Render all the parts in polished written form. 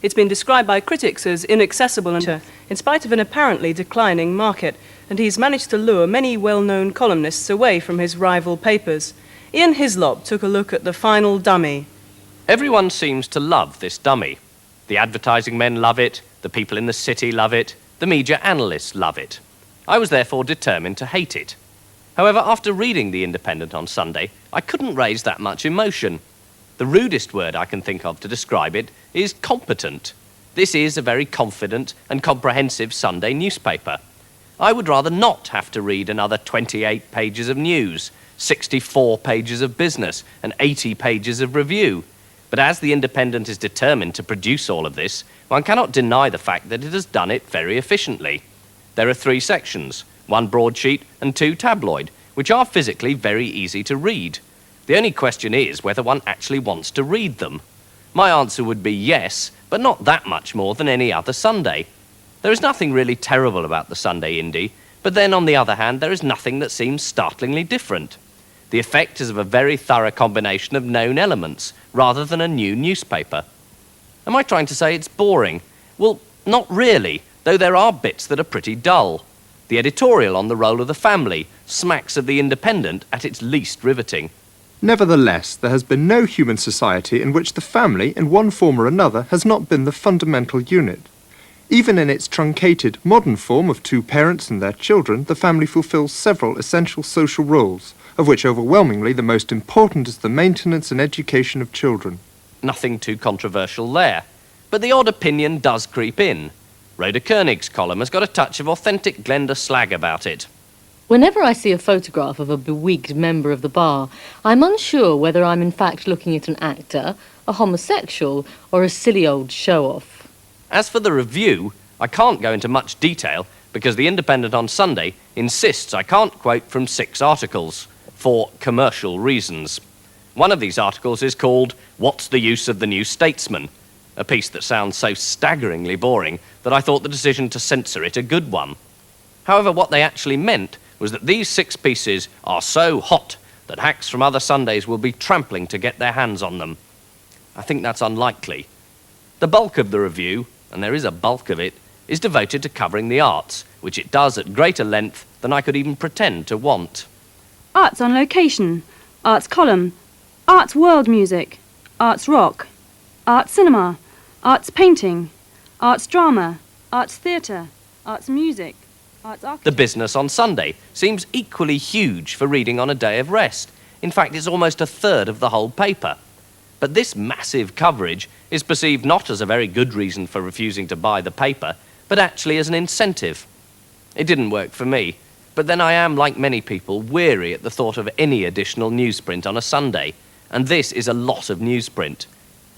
It's been described by critics as inaccessible in spite of an apparently declining market, and he's managed to lure many well-known columnists away from his rival papers. Ian Hislop took a look at the final dummy. Everyone seems to love this dummy. The advertising men love it, the people in the city love it, the media analysts love it. I was therefore determined to hate it. However, after reading The Independent on Sunday, I couldn't raise that much emotion. The rudest word I can think of to describe it is competent. This is a very confident and comprehensive Sunday newspaper. I would rather not have to read another 28 pages of news, 64 pages of business, and 80 pages of review. But as The Independent is determined to produce all of this, one cannot deny the fact that it has done it very efficiently. There are 3 sections, 1 broadsheet and 2 tabloid, which are physically very easy to read. The only question is whether one actually wants to read them. My answer would be yes, but not that much more than any other Sunday. There is nothing really terrible about the Sunday Indie, but then on the other hand, there is nothing that seems startlingly different. The effect is of a very thorough combination of known elements, rather than a new newspaper. Am I trying to say it's boring? Well, not really, though there are bits that are pretty dull. The editorial on the role of the family smacks of The Independent at its least riveting. Nevertheless, there has been no human society in which the family, in one form or another, has not been the fundamental unit. Even in its truncated, modern form of 2 parents and their children, the family fulfills several essential social roles, of which overwhelmingly the most important is the maintenance and education of children. Nothing too controversial there, but the odd opinion does creep in. Rhoda Koenig's column has got a touch of authentic Glenda slag about it. Whenever I see a photograph of a bewigged member of the bar, I'm unsure whether I'm in fact looking at an actor, a homosexual, or a silly old show-off. As for the review, I can't go into much detail because The Independent on Sunday insists I can't quote from 6 articles, for commercial reasons. One of these articles is called "What's the Use of the New Statesman?", a piece that sounds so staggeringly boring that I thought the decision to censor it a good one. However, what they actually meant was that these 6 pieces are so hot that hacks from other Sundays will be trampling to get their hands on them. I think that's unlikely. The bulk of the review, and there is a bulk of it, is devoted to covering the arts, which it does at greater length than I could even pretend to want. Arts on location, arts column, arts world music, arts rock, arts cinema, arts painting, arts drama, arts theatre, arts music, arts architecture. The business on Sunday seems equally huge for reading on a day of rest. In fact, it's almost a third of the whole paper. But this massive coverage is perceived not as a very good reason for refusing to buy the paper, but actually as an incentive. It didn't work for me, but then I am, like many people, weary at the thought of any additional newsprint on a Sunday, and this is a lot of newsprint.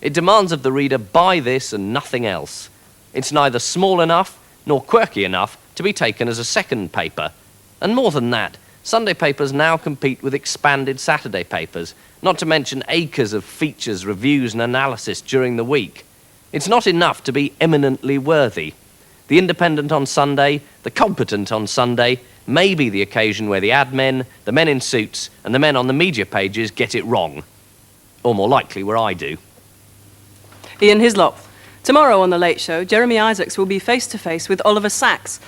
It demands of the reader buy this and nothing else. It's neither small enough nor quirky enough to be taken as a second paper. And more than that, Sunday papers now compete with expanded Saturday papers, not to mention acres of features, reviews and analysis during the week. It's not enough to be eminently worthy. The Independent on Sunday, the Competent on Sunday, may be the occasion where the ad men, the men in suits and the men on the media pages get it wrong. Or more likely where I do. Ian Hislop. Tomorrow on The Late Show, Jeremy Isaacs will be face-to-face with Oliver Sacks